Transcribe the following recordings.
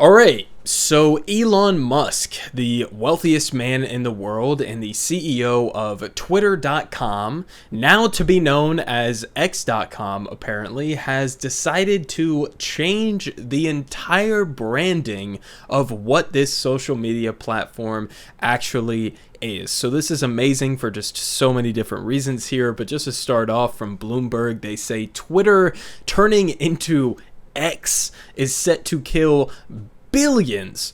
All right, so Elon Musk, the wealthiest man in the world and the CEO of Twitter.com, now to be known as X.com, apparently, has decided to change the entire branding of what this social media platform actually is. So this is amazing for just so many different reasons here, but just to start off from Bloomberg, they say Twitter turning into X is set to kill billions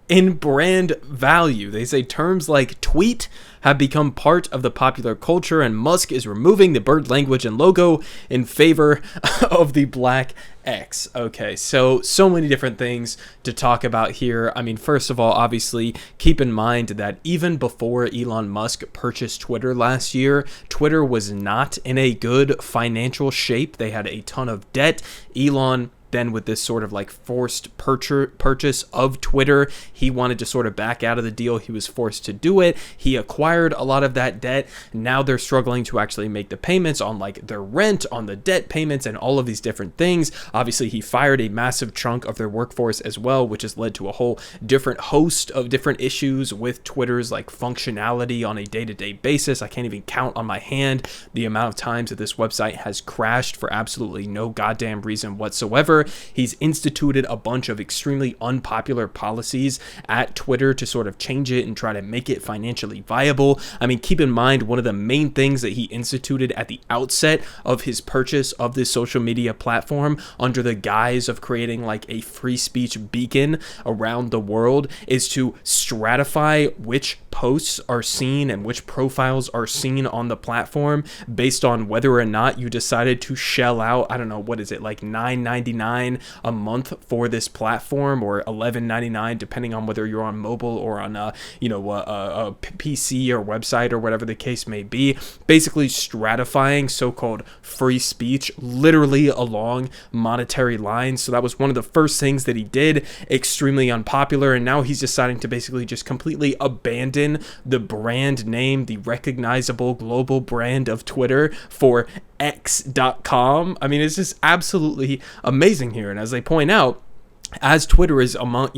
in brand value. They say terms like tweet have become part of the popular culture, and Musk is removing the bird language and logo in favor of the black X. Okay, so many different things to talk about here. I mean, first of all, obviously, keep in mind that even before Elon Musk purchased Twitter last year, Twitter was not in a good financial shape. They had a ton of debt. Elon then, with this sort of like forced purchase of Twitter, he wanted to sort of back out of the deal. He was forced to do it. He acquired a lot of that debt. Now they're struggling to actually make the payments on like their rent, on the debt payments, and all of these different things. Obviously, he fired a massive chunk of their workforce as well, which has led to a whole different host of different issues with Twitter's like functionality on a day-to-day basis. I can't even count on my hand the amount of times that this website has crashed for absolutely no goddamn reason whatsoever. He's instituted a bunch of extremely unpopular policies at Twitter to sort of change it and try to make it financially viable. I mean, keep in mind, one of the main things that he instituted at the outset of his purchase of this social media platform under the guise of creating like a free speech beacon around the world is to stratify which posts are seen and which profiles are seen on the platform based on whether or not you decided to shell out, I don't know, what is it, like $9.99 a month for this platform, or $11.99 depending on whether you're on mobile or on a PC or website or whatever the case may be. Basically stratifying so-called free speech literally along monetary lines. So that was one of the first things that he did, extremely unpopular, and now he's deciding to basically just completely abandon the brand name, the recognizable global brand of Twitter, for X.com. I mean, it's just absolutely amazing here. And as they point out, as Twitter is among,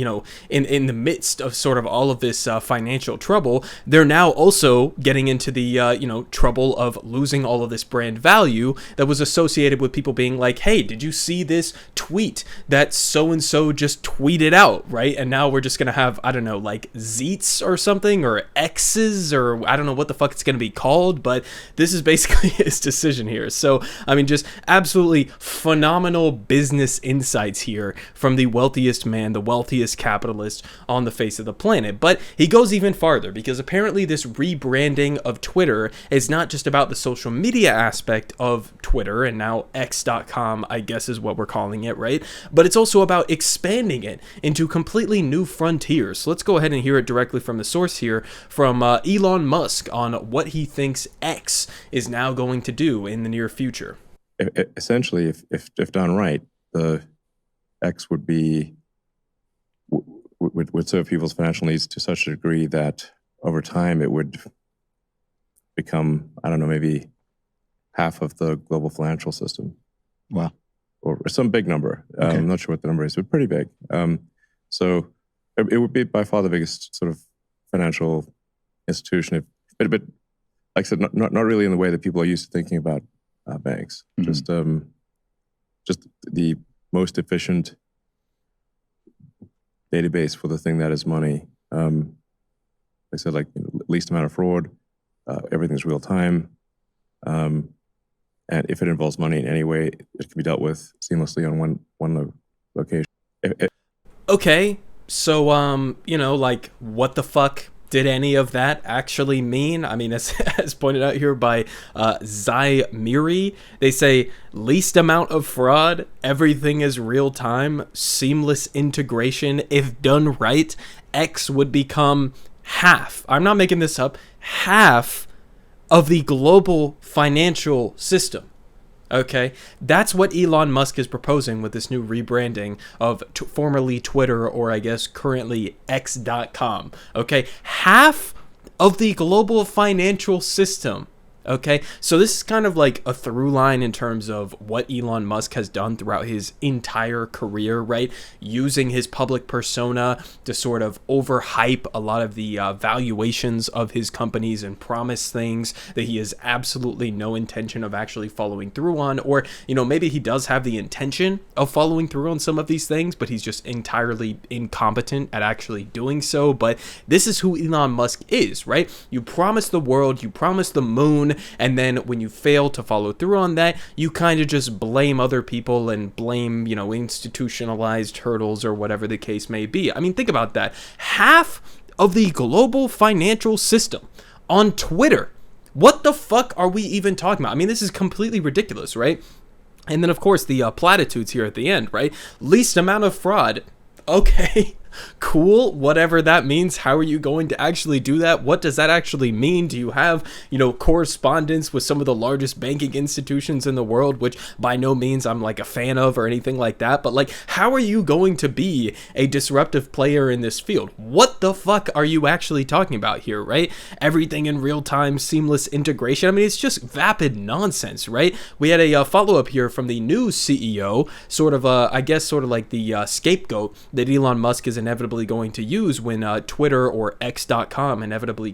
in the midst of sort of all of this financial trouble, they're now also getting into the, trouble of losing all of this brand value that was associated with people being like, hey, did you see this tweet that so-and-so just tweeted out, right? And now we're just going to have, I don't know, like Zeets or something, or X's, or I don't know what the fuck it's going to be called, but this is basically his decision here. So, I mean, just absolutely phenomenal business insights here from the wealthiest man, the wealthiest capitalist on the face of the planet. But he goes even farther, because apparently this rebranding of Twitter is not just about the social media aspect of Twitter, and now X.com, I guess is what we're calling it, right? But it's also about expanding it into completely new frontiers. So let's go ahead and hear it directly from the source here, from Elon Musk, on what he thinks X is now going to do in the near future. Essentially, if done right, the X would serve people's financial needs to such a degree that over time it would become, I don't know, maybe half of the global financial system. Wow. Or some big number. Okay. I'm not sure what the number is, but pretty big. So it would be by far the biggest sort of financial institution. But like I said, not really in the way that people are used to thinking about banks. Mm-hmm. Just the most efficient database for the thing that is money. Like I said, like least amount of fraud, everything's real time. And if it involves money in any way, it can be dealt with seamlessly on one location. Okay, so, like, what the fuck did any of that actually mean? I mean, as pointed out here by Zai Miri, they say least amount of fraud, everything is real time, seamless integration. If done right, X would become half, I'm not making this up, half of the global financial system. Okay, that's what Elon Musk is proposing with this new rebranding of formerly Twitter, or I guess currently X.com. Okay, half of the global financial system Okay, so this is kind of like a through line in terms of what Elon Musk has done throughout his entire career, right? Using his public persona to sort of overhype a lot of the valuations of his companies and promise things that he has absolutely no intention of actually following through on. Or, maybe he does have the intention of following through on some of these things, but he's just entirely incompetent at actually doing so. But this is who Elon Musk is, right? You promise the world, you promise the moon, and then when you fail to follow through on that, you kind of just blame other people and blame, institutionalized hurdles or whatever the case may be. I mean, think about that. Half of the global financial system on Twitter. What the fuck are we even talking about? I mean, this is completely ridiculous, right? And then, of course, the platitudes here at the end, right? Least amount of fraud. Okay. Cool, whatever that means. How are you going to actually do that? What does that actually mean? Do you have, correspondence with some of the largest banking institutions in the world, which by no means I'm like a fan of or anything like that, but like, how are you going to be a disruptive player in this field? What the fuck are you actually talking about here, right? Everything in real time, seamless integration. I mean, it's just vapid nonsense, right? We had a follow-up here from the new CEO, sort of like the scapegoat that Elon Musk is inevitably going to use when Twitter or X.com inevitably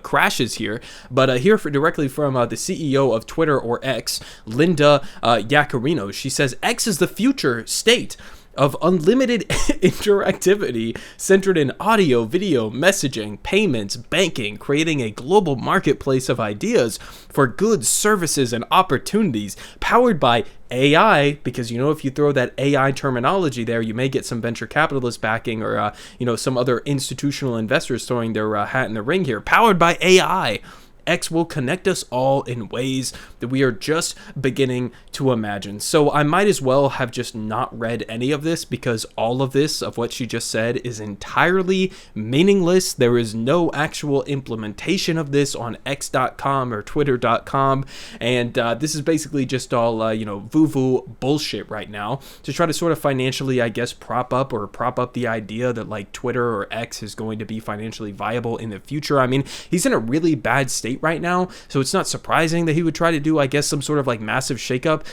crashes here. But here directly from the CEO of Twitter or X, Linda Yaccarino, she says, X is the future state of unlimited interactivity centered in audio, video, messaging, payments, banking, creating a global marketplace of ideas for goods, services, and opportunities powered by AI, because if you throw that AI terminology there, you may get some venture capitalist backing or some other institutional investors throwing their hat in the ring here. Powered by AI. X will connect us all in ways that we are just beginning to imagine. So I might as well have just not read any of this, because all of this, of what she just said, is entirely meaningless. There is no actual implementation of this on X.com or Twitter.com. And this is basically just all, voo-voo bullshit right now to try to sort of financially, I guess, prop up the idea that like Twitter or X is going to be financially viable in the future. I mean, he's in a really bad state right now, so it's not surprising that he would try to do, I guess, some sort of like massive shakeup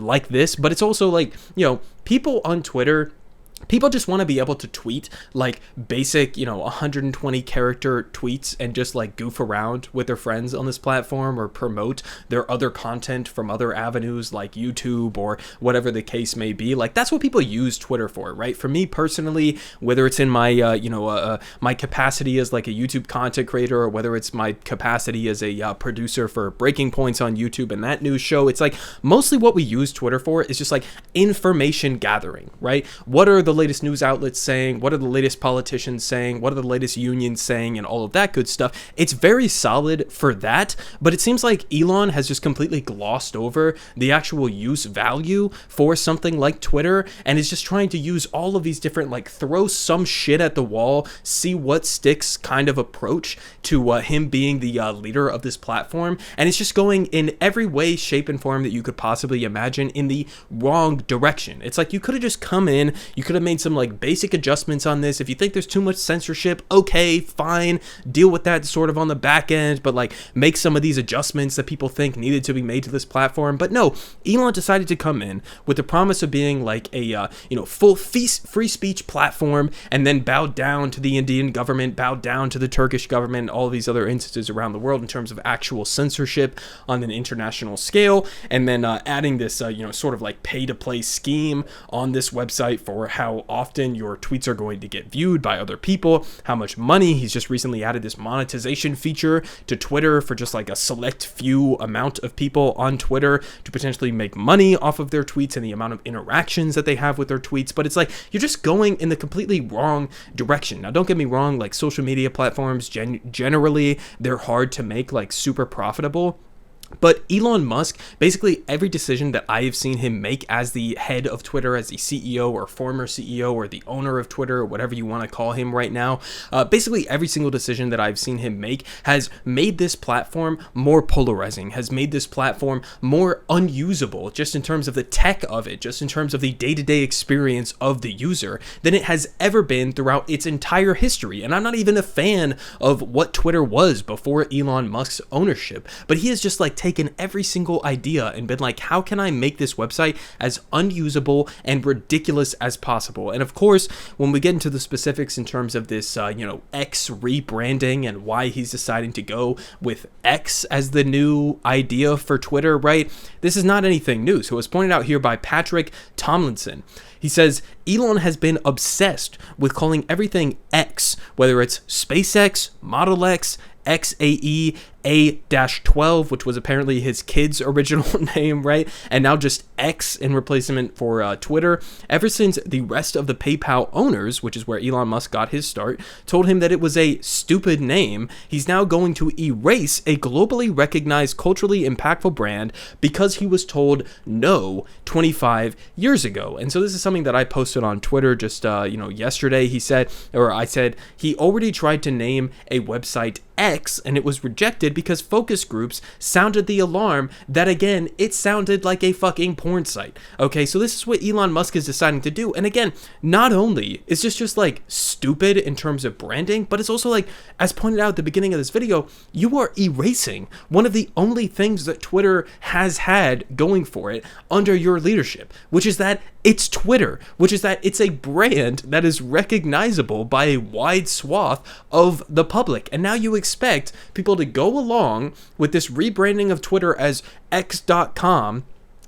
like this. But it's also like, people on Twitter, people just want to be able to tweet like basic, 120 character tweets and just like goof around with their friends on this platform or promote their other content from other avenues like YouTube or whatever the case may be. Like, that's what people use Twitter for, right? For me personally, whether it's in my, my capacity as like a YouTube content creator, or whether it's my capacity as a producer for Breaking Points on YouTube and that news show, it's like mostly what we use Twitter for is just like information gathering, right? What are the latest news outlets saying? What are the latest politicians saying? What are the latest unions saying? And all of that good stuff. It's very solid for that, but it seems like Elon has just completely glossed over the actual use value for something like Twitter, and is just trying to use all of these different, like, throw some shit at the wall, see what sticks kind of approach to him being the leader of this platform. And it's just going in every way, shape, and form that you could possibly imagine in the wrong direction. It's like, you could have just come in, you could have made some like basic adjustments on this. If you think there's too much censorship, okay, fine, deal with that sort of on the back end, but like make some of these adjustments that people think needed to be made to this platform. But no, Elon decided to come in with the promise of being like a full free speech platform, and then bowed down to the Indian government, bowed down to the Turkish government, all of these other instances around the world in terms of actual censorship on an international scale, and then adding this sort of like pay to play scheme on this website for how often your tweets are going to get viewed by other people, how much money. He's just recently added this monetization feature to Twitter for just like a select few amount of people on Twitter to potentially make money off of their tweets and the amount of interactions that they have with their tweets. But it's like, you're just going in the completely wrong direction. Now, don't get me wrong, like social media platforms, generally, they're hard to make like super profitable. But Elon Musk, basically every decision that I have seen him make as the head of Twitter, as the CEO or former CEO or the owner of Twitter, or whatever you want to call him right now, basically every single decision that I've seen him make has made this platform more polarizing, has made this platform more unusable, just in terms of the tech of it, just in terms of the day-to-day experience of the user, than it has ever been throughout its entire history. And I'm not even a fan of what Twitter was before Elon Musk's ownership, but he has just like taken every single idea and been like, how can I make this website as unusable and ridiculous as possible? And of course, when we get into the specifics in terms of this, X rebranding and why he's deciding to go with X as the new idea for Twitter, right? This is not anything new. So it was pointed out here by Patrick Tomlinson. He says, Elon has been obsessed with calling everything X, whether it's SpaceX, Model X, XAE, A-12, which was apparently his kid's original name, right? And now just X in replacement for Twitter. Ever since the rest of the PayPal owners, which is where Elon Musk got his start, told him that it was a stupid name, he's now going to erase a globally recognized, culturally impactful brand because he was told no 25 years ago. And so this is something that I posted on Twitter just, yesterday. I said he already tried to name a website X and it was rejected because focus groups sounded the alarm that, again, it sounded like a fucking porn site. Okay, so this is what Elon Musk is deciding to do. And again, not only is this just like stupid in terms of branding, but it's also like, as pointed out at the beginning of this video, you are erasing one of the only things that Twitter has had going for it under your leadership, which is that it's Twitter, which is that it's a brand that is recognizable by a wide swath of the public. And now you expect people to go along with this rebranding of Twitter as X.com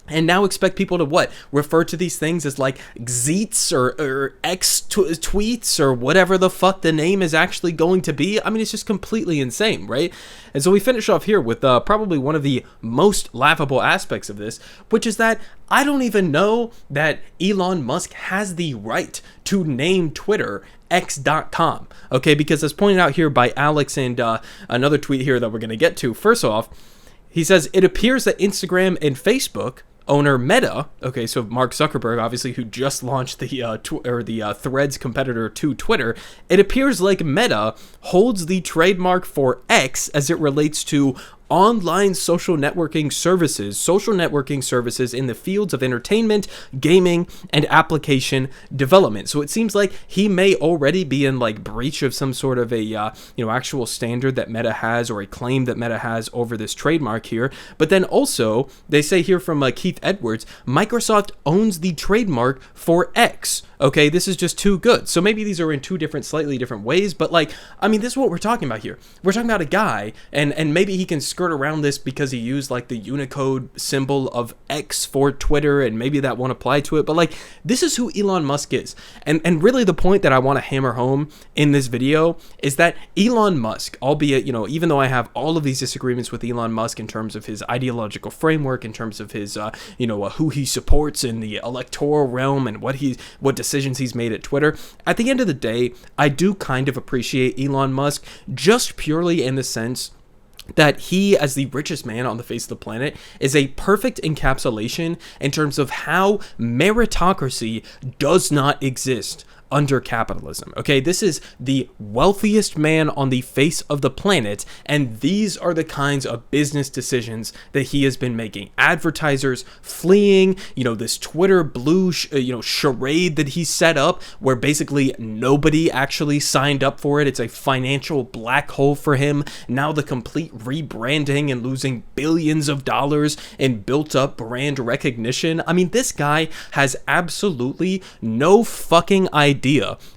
and now expect people to what? Refer to these things as like Xeets or X tweets or whatever the fuck the name is actually going to be. I mean, it's just completely insane, right? And so we finish off here with probably one of the most laughable aspects of this, which is that I don't even know that Elon Musk has the right to name Twitter X.com, okay? Because as pointed out here by Alex and another tweet here that we're going to get to, first off, he says, it appears that Instagram and Facebook owner Meta, okay, so Mark Zuckerberg, obviously, who just launched the Threads competitor to Twitter, it appears like Meta holds the trademark for X as it relates to online social networking services in the fields of entertainment, gaming, and application development. So it seems like he may already be in like breach of some sort of a actual standard that Meta has, or a claim that Meta has over this trademark here. But then also they say here from Keith Edwards, Microsoft owns the trademark for X. Okay, this is just too good. So maybe these are in two slightly different ways, but like, I mean, this is what we're talking about here. We're talking about a guy, and maybe he can skirt around this because he used like the Unicode symbol of X for Twitter, and maybe that won't apply to it, but like, this is who Elon Musk is. And really the point that I want to hammer home in this video is that Elon Musk, albeit, even though I have all of these disagreements with Elon Musk in terms of his ideological framework, in terms of his, who he supports in the electoral realm, and what decisions he's made at Twitter, at the end of the day, I do kind of appreciate Elon Musk just purely in the sense that he, as the richest man on the face of the planet, is a perfect encapsulation in terms of how meritocracy does not exist under capitalism. Okay, this is the wealthiest man on the face of the planet, and these are the kinds of business decisions that he has been making. Advertisers fleeing, this Twitter blue, charade that he set up, where basically nobody actually signed up for it. It's a financial black hole for him. Now the complete rebranding and losing billions of dollars in built up brand recognition. I mean, this guy has absolutely no fucking idea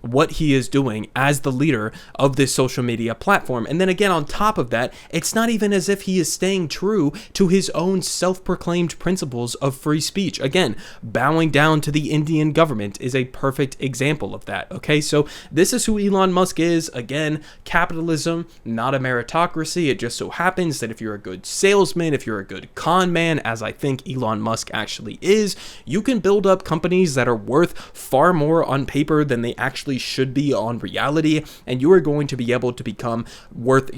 what he is doing as the leader of this social media platform. And then again, on top of that, it's not even as if he is staying true to his own self-proclaimed principles of free speech. Again, bowing down to the Indian government is a perfect example of that. Okay, so this is who Elon Musk is. Again, capitalism, not a meritocracy. It just so happens that if you're a good salesman, if you're a good con man, as I think Elon Musk actually is, you can build up companies that are worth far more on paper than they actually should be on reality, and you are going to be able to become worth,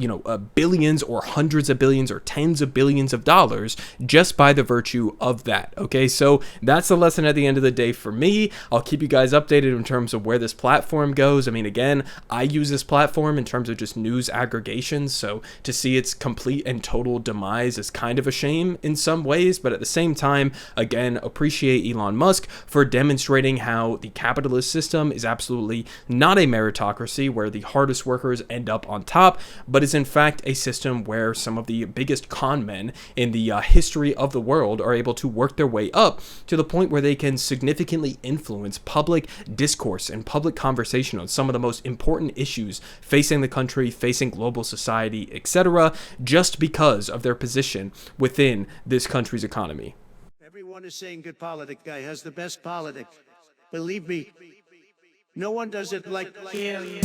billions or hundreds of billions or tens of billions of dollars just by the virtue of that. Okay, so that's the lesson at the end of the day for me. I'll keep you guys updated in terms of where this platform goes. I mean, again, I use this platform in terms of just news aggregations, so to see its complete and total demise is kind of a shame in some ways, but at the same time, again, appreciate Elon Musk for demonstrating how the capitalist system is absolutely not a meritocracy where the hardest workers end up on top, but is in fact a system where some of the biggest con men in the history of the world are able to work their way up to the point where they can significantly influence public discourse and public conversation on some of the most important issues facing the country, facing global society, etc., just because of their position within this country's economy. Everyone is saying good politic guy has the best politic. Believe me, no one does it like him.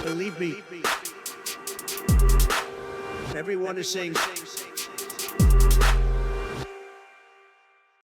Believe me, everyone is saying